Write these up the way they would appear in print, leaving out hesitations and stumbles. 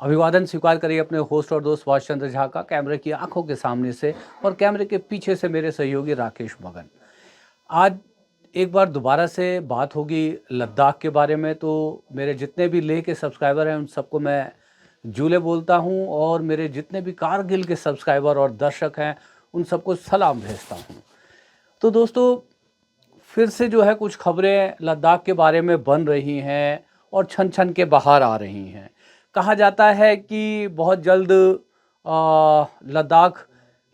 अभिवादन स्वीकार करिए अपने होस्ट और दोस्त सुभाष चंद्र झा का, कैमरे की आंखों के सामने से और कैमरे के पीछे से मेरे सहयोगी राकेश मगन। आज एक बार दोबारा से बात होगी लद्दाख के बारे में। तो मेरे जितने भी लेह के सब्सक्राइबर हैं उन सबको मैं जूले बोलता हूं, और मेरे जितने भी कारगिल के सब्सक्राइबर और दर्शक हैं उन सबको सलाम भेजता हूं। तो दोस्तों, फिर से जो है कुछ खबरें लद्दाख के बारे में बन रही हैं और छन छन के बाहर आ रही हैं। कहा जाता है कि बहुत जल्द लद्दाख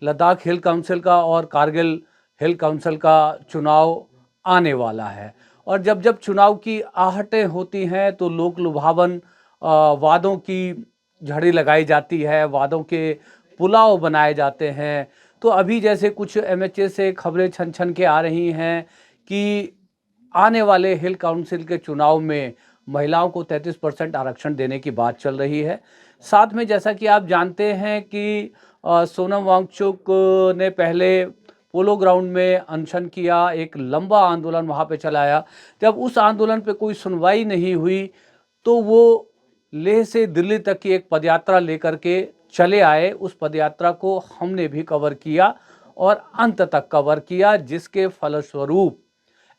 लद्दाख हिल काउंसिल का और कारगिल हिल काउंसिल का चुनाव आने वाला है। और जब जब चुनाव की आहटें होती हैं तो लोक लुभावन वादों की झड़ी लगाई जाती है, वादों के पुलाव बनाए जाते हैं। तो अभी जैसे कुछ एमएचए से खबरें छन छन के आ रही हैं कि आने वाले हिल काउंसिल के चुनाव में महिलाओं को 33% आरक्षण देने की बात चल रही है। साथ में जैसा कि आप जानते हैं कि सोनम वांगचुक ने पहले पोलो ग्राउंड में अनशन किया, एक लंबा आंदोलन वहाँ पे चलाया। जब उस आंदोलन पे कोई सुनवाई नहीं हुई तो वो लेह से दिल्ली तक की एक पदयात्रा लेकर के चले आए। उस पदयात्रा को हमने भी कवर किया और अंत तक कवर किया, जिसके फलस्वरूप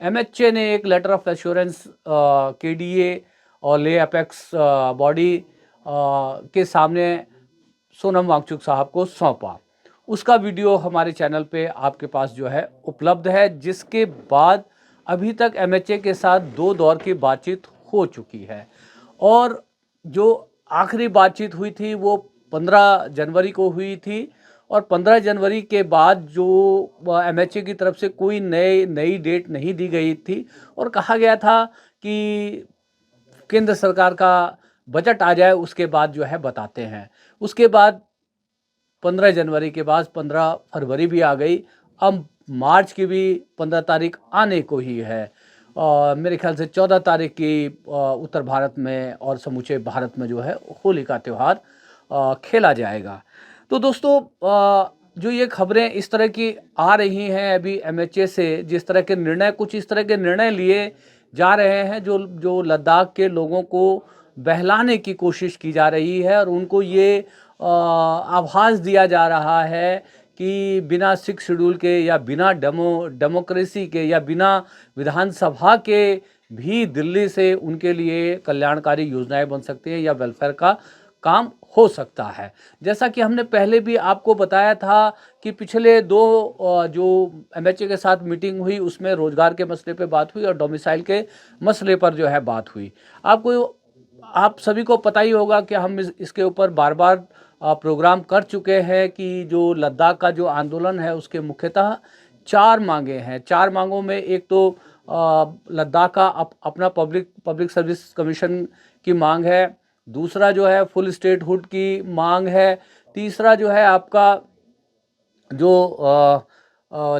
एमएचए ने एक लेटर ऑफ एश्योरेंस केडीए और ले अपेक्स बॉडी के सामने सोनम वांगचुक साहब को सौंपा। उसका वीडियो हमारे चैनल पे आपके पास जो है उपलब्ध है, जिसके बाद अभी तक एमएचए के साथ 2 दौर की बातचीत हो चुकी है। और जो आखिरी बातचीत हुई थी वो 15 जनवरी को हुई थी, और 15 जनवरी के बाद जो एमएचए की तरफ से कोई नई डेट नहीं दी गई थी, और कहा गया था कि केंद्र सरकार का बजट आ जाए उसके बाद जो है बताते हैं। उसके बाद 15 जनवरी के बाद 15 फरवरी भी आ गई। अब मार्च की भी 15 तारीख आने को ही है। मेरे ख्याल से 14 तारीख की उत्तर भारत में और समूचे भारत में जो है होली का त्यौहार खेला जाएगा। तो दोस्तों, जो ये खबरें इस तरह की आ रही हैं अभी एमएचए से, जिस तरह के निर्णय, कुछ इस तरह के निर्णय लिए जा रहे हैं जो लद्दाख के लोगों को बहलाने की कोशिश की जा रही है, और उनको ये आभास दिया जा रहा है कि बिना 6 शेड्यूल के या बिना डेमोक्रेसी के या बिना विधानसभा के भी दिल्ली से उनके लिए कल्याणकारी योजनाएं बन सकती हैं या वेलफेयर का काम हो सकता है। जैसा कि हमने पहले भी आपको बताया था कि पिछले 2 जो एमएचए के साथ मीटिंग हुई उसमें रोजगार के मसले पे बात हुई और डोमिसाइल के मसले पर जो है बात हुई। आप सभी को पता ही होगा कि हम इसके ऊपर बार बार प्रोग्राम कर चुके हैं कि जो लद्दाख का जो आंदोलन है उसके मुख्यतः 4 मांगे हैं। 4 मांगों में एक तो लद्दाख का अपना पब्लिक सर्विस कमीशन की मांग है, दूसरा जो है फुल स्टेटहुड की मांग है, तीसरा जो है आपका जो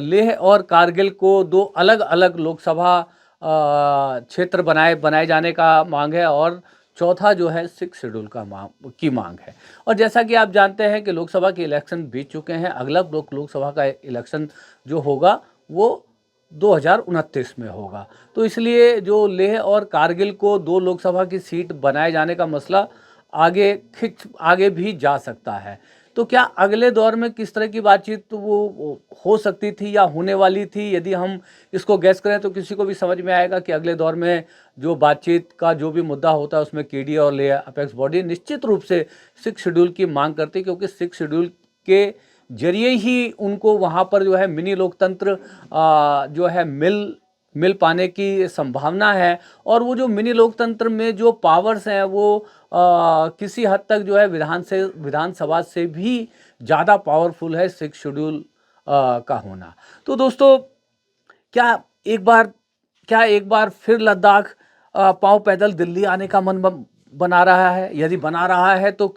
लेह और कारगिल को 2 अलग अलग लोकसभा क्षेत्र बनाए जाने का मांग है, और चौथा जो है 6 शेड्यूल का मांग है। और जैसा कि आप जानते हैं कि लोकसभा के इलेक्शन बीत चुके हैं। अगला लोकसभा का इलेक्शन जो होगा वो 2029 में होगा। तो इसलिए जो लेह और कारगिल को 2 लोकसभा की सीट बनाए जाने का मसला आगे भी जा सकता है। तो क्या अगले दौर में किस तरह की बातचीत तो वो हो सकती थी या होने वाली थी, यदि हम इसको गैस करें तो किसी को भी समझ में आएगा कि अगले दौर में जो बातचीत का जो भी मुद्दा होता है उसमें केडी और ले अपेक्स बॉडी निश्चित रूप से 6 शेड्यूल की मांग करती, क्योंकि 6 शेड्यूल के जरिए ही उनको वहाँ पर जो है मिनी लोकतंत्र जो है मिल पाने की संभावना है। और वो जो मिनी लोकतंत्र में जो पावर्स हैं वो किसी हद तक जो है विधानसभा से भी ज़्यादा पावरफुल है 6 शेड्यूल का होना। तो दोस्तों, क्या एक बार फिर लद्दाख पांव पैदल दिल्ली आने का मन बना रहा है? यदि बना रहा है तो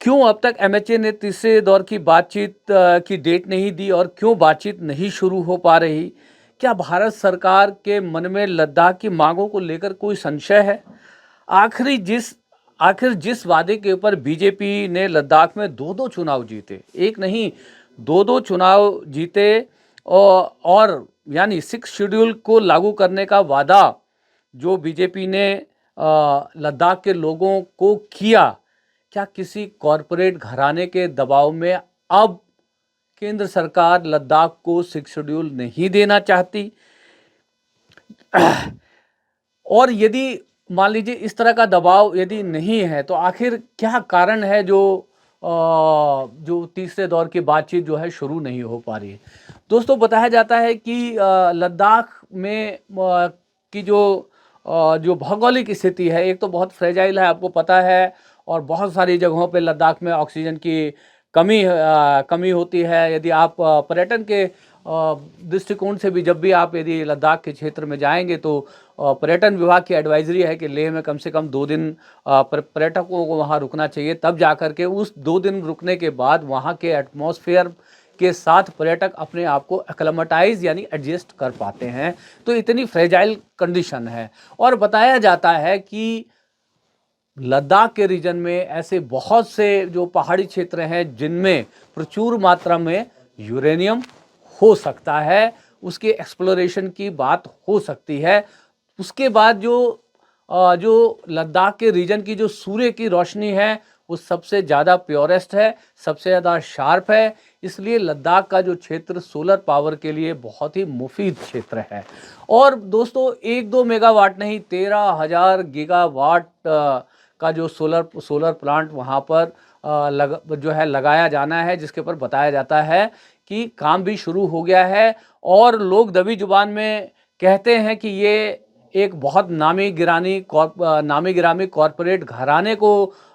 क्यों अब तक एमएचए ने तीसरे दौर की बातचीत की डेट नहीं दी, और क्यों बातचीत नहीं शुरू हो पा रही? क्या भारत सरकार के मन में लद्दाख की मांगों को लेकर कोई संशय है? आखिर जिस वादे के ऊपर बीजेपी ने लद्दाख में 2 चुनाव जीते, एक नहीं 2 चुनाव जीते, और यानी 6 शेड्यूल को लागू करने का वादा जो बीजेपी ने लद्दाख के लोगों को किया, क्या किसी कॉरपोरेट घराने के दबाव में अब केंद्र सरकार लद्दाख को 6 शेड्यूल नहीं देना चाहती? और यदि मान लीजिए इस तरह का दबाव यदि नहीं है, तो आखिर क्या कारण है जो तीसरे दौर की बातचीत जो है शुरू नहीं हो पा रही है? दोस्तों, बताया जाता है कि लद्दाख में की जो भौगोलिक स्थिति है, एक तो बहुत फ्रेजाइल है, आपको पता है, और बहुत सारी जगहों पे लद्दाख में ऑक्सीजन की कमी होती है। यदि आप पर्यटन के दृष्टिकोण से भी जब भी आप यदि लद्दाख के क्षेत्र में जाएंगे, तो पर्यटन विभाग की एडवाइजरी है कि लेह में कम से कम 2 दिन पर्यटकों को वहाँ रुकना चाहिए। तब जाकर के उस 2 दिन रुकने के बाद वहाँ के एटमॉस्फेयर के साथ पर्यटक अपने आप को एक्लेमेटाइज यानी एडजस्ट कर पाते हैं। तो इतनी फ्रेजाइल कंडीशन है। और बताया जाता है कि लद्दाख के रीजन में ऐसे बहुत से जो पहाड़ी क्षेत्र हैं जिनमें प्रचुर मात्रा में यूरेनियम हो सकता है, उसके एक्सप्लोरेशन की बात हो सकती है। उसके बाद जो लद्दाख के रीजन की जो सूर्य की रोशनी है वो सबसे ज़्यादा प्योरेस्ट है, सबसे ज़्यादा शार्प है। इसलिए लद्दाख का जो क्षेत्र सोलर पावर के लिए बहुत ही मुफीद क्षेत्र है। और दोस्तों, 1-2 मेगावाट नहीं, 13,000 गीगावाट का जो सोलर प्लांट वहाँ पर लगाया जाना है, जिसके ऊपर बताया जाता है कि काम भी शुरू हो गया है। और लोग दबी जुबान में कहते हैं कि ये एक बहुत नामी गिरामी कॉरपोरेट घराने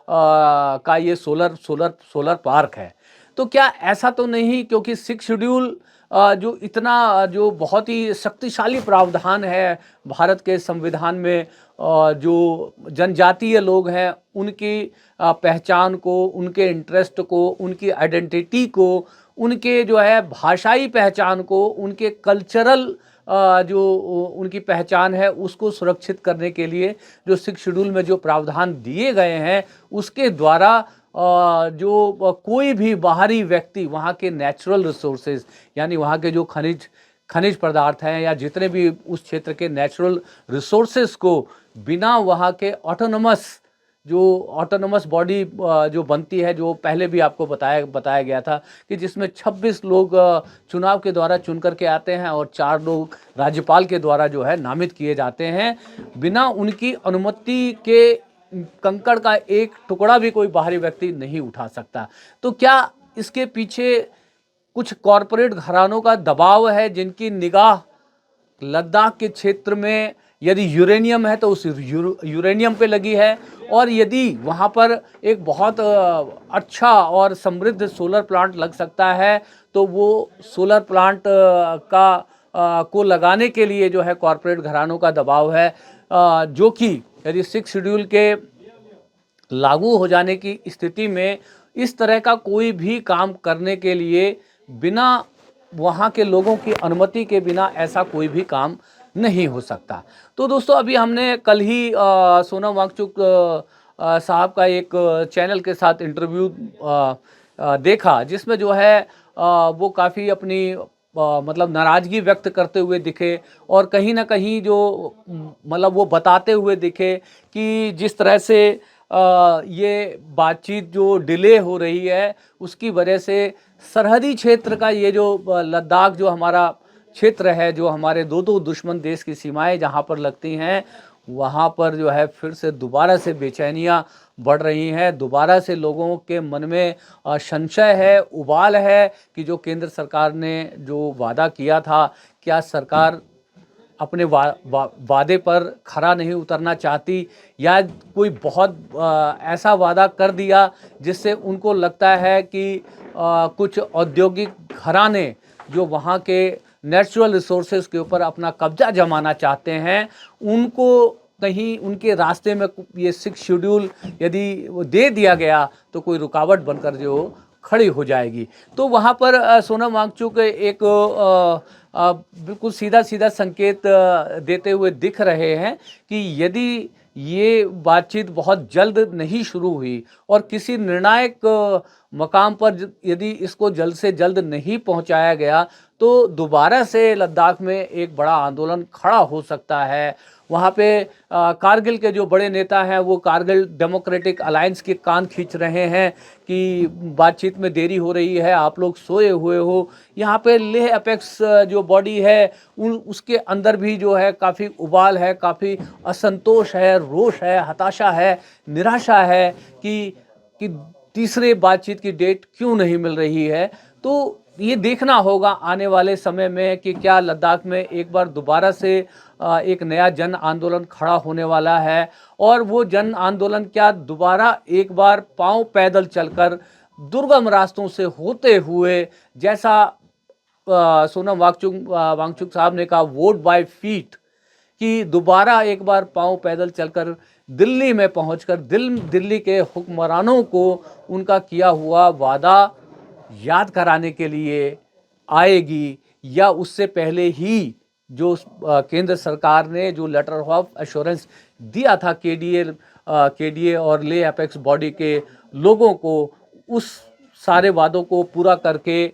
का ये सोलर पार्क है। तो क्या ऐसा तो नहीं, क्योंकि 6 शेड्यूल जो बहुत ही शक्तिशाली प्रावधान है भारत के संविधान में, जो जनजातीय लोग हैं उनकी पहचान को, उनके इंटरेस्ट को, उनकी आइडेंटिटी को, उनके जो है भाषाई पहचान को, उनके कल्चरल जो उनकी पहचान है उसको सुरक्षित करने के लिए जो 6 शेड्यूल में जो प्रावधान दिए गए हैं, उसके द्वारा जो कोई भी बाहरी व्यक्ति वहाँ के नेचुरल रिसोर्सेज यानी वहाँ के जो खनिज पदार्थ हैं या जितने भी उस क्षेत्र के नेचुरल रिसोर्सेज को बिना वहाँ के ऑटोनमस बॉडी जो बनती है, जो पहले भी आपको बताया गया था कि जिसमें 26 लोग चुनाव के द्वारा चुन करके आते हैं और 4 लोग राज्यपाल के द्वारा जो है नामित किए जाते हैं। बिना उनकी अनुमति के कंकड़ का एक टुकड़ा भी कोई बाहरी व्यक्ति नहीं उठा सकता। तो क्या इसके पीछे कुछ कॉरपोरेट घरानों का दबाव है, जिनकी निगाह लद्दाख के क्षेत्र में यदि यूरेनियम है तो उस यूरेनियम पे लगी है, और यदि वहाँ पर एक बहुत अच्छा और समृद्ध सोलर प्लांट लग सकता है तो वो सोलर प्लांट को लगाने के लिए जो है कॉरपोरेट घरानों का दबाव है, जो कि यदि 6 शेड्यूल के लागू हो जाने की स्थिति में इस तरह का कोई भी काम करने के लिए बिना वहाँ के लोगों की अनुमति के बिना ऐसा कोई भी काम नहीं हो सकता। तो दोस्तों, अभी हमने कल ही सोनम वांगचुक साहब का एक चैनल के साथ इंटरव्यू देखा, जिसमें जो है वो काफ़ी अपनी मतलब नाराज़गी व्यक्त करते हुए दिखे, और कहीं ना कहीं जो मतलब वो बताते हुए दिखे कि जिस तरह से ये बातचीत जो डिले हो रही है उसकी वजह से सरहदी क्षेत्र का ये जो लद्दाख जो हमारा क्षेत्र है, जो हमारे दो दुश्मन देश की सीमाएं जहाँ पर लगती हैं, वहाँ पर जो है फिर से दोबारा से बेचैनियाँ बढ़ रही हैं। दोबारा से लोगों के मन में संशय है, उबाल है कि जो केंद्र सरकार ने जो वादा किया था, क्या सरकार अपने वादे पर खरा नहीं उतरना चाहती, या कोई बहुत ऐसा वादा कर दिया जिससे उनको लगता है कि कुछ औद्योगिक घराने जो वहाँ के नेचुरल रिसोर्सेज के ऊपर अपना कब्जा जमाना चाहते हैं, उनको कहीं उनके रास्ते में ये 6 शेड्यूल यदि वो दे दिया गया तो कोई रुकावट बनकर जो खड़ी हो जाएगी। तो वहाँ पर सोनम वांगचुक एक बिल्कुल सीधा संकेत देते हुए दिख रहे हैं कि यदि ये बातचीत बहुत जल्द नहीं शुरू हुई और किसी निर्णायक मकाम पर यदि इसको जल्द से जल्द नहीं पहुंचाया गया तो दोबारा से लद्दाख में एक बड़ा आंदोलन खड़ा हो सकता है। वहाँ पे कारगिल के जो बड़े नेता हैं वो कारगिल डेमोक्रेटिक अलायंस के कान खींच रहे हैं कि बातचीत में देरी हो रही है, आप लोग सोए हुए हो। यहाँ पे लेह अपेक्स जो बॉडी है उसके अंदर भी जो है काफ़ी उबाल है, काफ़ी असंतोष है, रोष है, हताशा है, निराशा है कि तीसरे बातचीत की डेट क्यों नहीं मिल रही है। तो ये देखना होगा आने वाले समय में कि क्या लद्दाख में एक बार दोबारा से एक नया जन आंदोलन खड़ा होने वाला है, और वो जन आंदोलन क्या दोबारा एक बार पांव पैदल चलकर दुर्गम रास्तों से होते हुए, जैसा सोनम वांगचुक साहब ने कहा वोट बाय फीट, कि दोबारा एक बार पांव पैदल चलकर दिल्ली में पहुंचकर दिल्ली के हुक्मरानों को उनका किया हुआ वादा याद कराने के लिए आएगी, या उससे पहले ही जो केंद्र सरकार ने जो लेटर ऑफ एश्योरेंस दिया था केडीए और ले अपेक्स बॉडी के लोगों को, उस सारे वादों को पूरा करके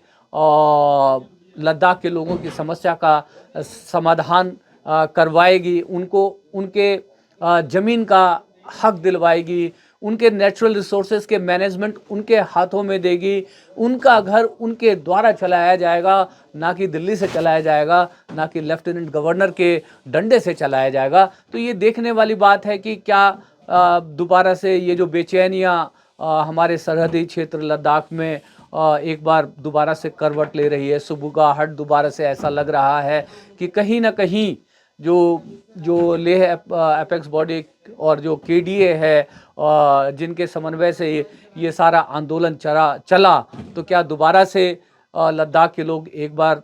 लद्दाख के लोगों की समस्या का समाधान करवाएगी, उनको उनके ज़मीन का हक दिलवाएगी, उनके नेचुरल रिसोर्सेज के मैनेजमेंट उनके हाथों में देगी, उनका घर उनके द्वारा चलाया जाएगा, ना कि दिल्ली से चलाया जाएगा, ना कि लेफ्टिनेंट गवर्नर के डंडे से चलाया जाएगा। तो ये देखने वाली बात है कि क्या दोबारा से ये जो बेचैनियाँ हमारे सरहदी क्षेत्र लद्दाख में एक बार दोबारा से करवट ले रही है, सुबुगाहट दोबारा से ऐसा लग रहा है कि कहीं ना कहीं जो लेह अपेक्स बॉडी और जो केडीए है जिनके समन्वय से ये सारा आंदोलन चला, तो क्या दोबारा से लद्दाख के लोग एक बार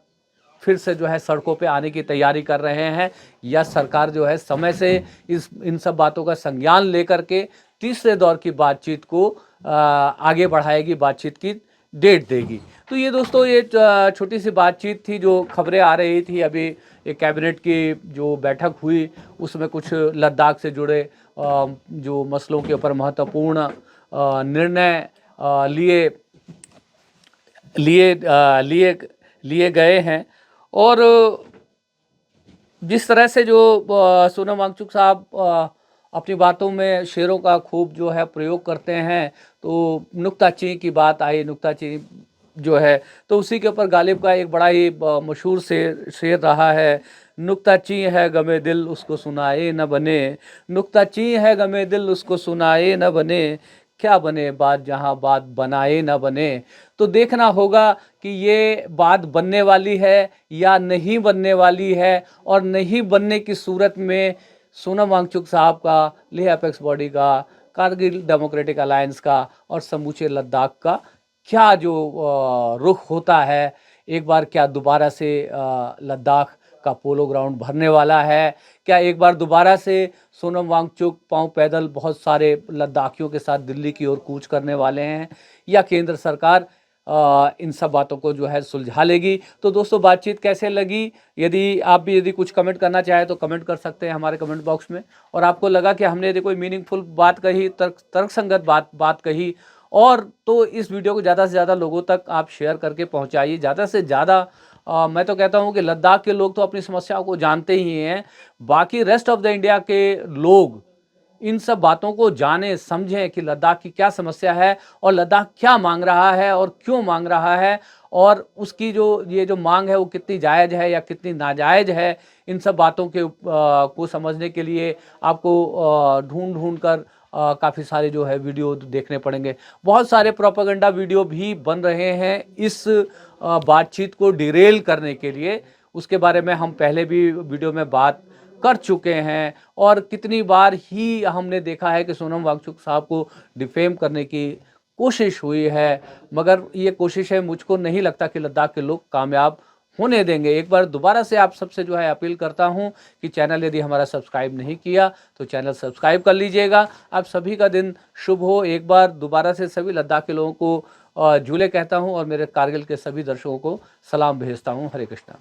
फिर से जो है सड़कों पे आने की तैयारी कर रहे हैं, या सरकार जो है समय से इन सब बातों का संज्ञान लेकर के तीसरे दौर की बातचीत को आगे बढ़ाएगी, बातचीत की डेट देगी। तो ये दोस्तों ये छोटी सी बातचीत थी जो खबरें आ रही थी। अभी एक कैबिनेट की जो बैठक हुई उसमें कुछ लद्दाख से जुड़े जो मसलों के ऊपर महत्वपूर्ण निर्णय लिए गए हैं। और जिस तरह से जो सोनम वांगचुक साहब अपनी बातों में शेरों का खूब जो है प्रयोग करते हैं, तो नुक्ताचीनी की बात आई, नुक्ताचीनी जो है तो उसी के ऊपर गालिब का एक बड़ा ही मशहूर शेर रहा है, नुक्ताची है गमे दिल उसको सुनाए न बने, नुक्ताची है गमे दिल उसको सुनाए न बने, क्या बने बात जहाँ बात बनाए न बने। तो देखना होगा कि ये बात बनने वाली है या नहीं बनने वाली है, और नहीं बनने की सूरत में सोनम वांगचुक साहब का, लेह अपेक्स बॉडी का, कारगिल डेमोक्रेटिक अलायंस का और समूचे लद्दाख का क्या जो रुख होता है। एक बार क्या दोबारा से लद्दाख का पोलो ग्राउंड भरने वाला है? क्या एक बार दोबारा से सोनम वांगचुक पांव पैदल बहुत सारे लद्दाखियों के साथ दिल्ली की ओर कूच करने वाले हैं, या केंद्र सरकार इन सब बातों को जो है सुलझा लेगी? तो दोस्तों बातचीत कैसे लगी? यदि कुछ कमेंट करना चाहे तो कमेंट कर सकते हैं हमारे कमेंट बॉक्स में। और आपको लगा कि हमने यदि कोई मीनिंगफुल बात कही, तर्कसंगत बात कही, और तो इस वीडियो को ज़्यादा से ज़्यादा लोगों तक आप शेयर करके पहुंचाइए। ज़्यादा से ज़्यादा मैं तो कहता हूं कि लद्दाख के लोग तो अपनी समस्याओं को जानते ही हैं, बाकी रेस्ट ऑफ द इंडिया के लोग इन सब बातों को जाने समझें कि लद्दाख की क्या समस्या है, और लद्दाख क्या मांग रहा है और क्यों मांग रहा है, और उसकी ये जो मांग है वो कितनी जायज़ है या कितनी नाजायज़ है। इन सब बातों को समझने के लिए आपको ढूंढ कर काफ़ी सारे जो है वीडियो देखने पड़ेंगे। बहुत सारे प्रोपेगेंडा वीडियो भी बन रहे हैं इस बातचीत को डिरेल करने के लिए। उसके बारे में हम पहले भी वीडियो में बात कर चुके हैं, और कितनी बार ही हमने देखा है कि सोनम वांगचुक साहब को डिफेम करने की कोशिश हुई है, मगर ये कोशिशें मुझको नहीं लगता कि लद्दाख के लोग कामयाब होने देंगे। एक बार दोबारा से आप सबसे जो है अपील करता हूं कि चैनल यदि हमारा सब्सक्राइब नहीं किया तो चैनल सब्सक्राइब कर लीजिएगा। आप सभी का दिन शुभ हो। एक बार दोबारा से सभी लद्दाख के लोगों को झूले कहता हूं, और मेरे कारगिल के सभी दर्शकों को सलाम भेजता हूं। हरे कृष्णा।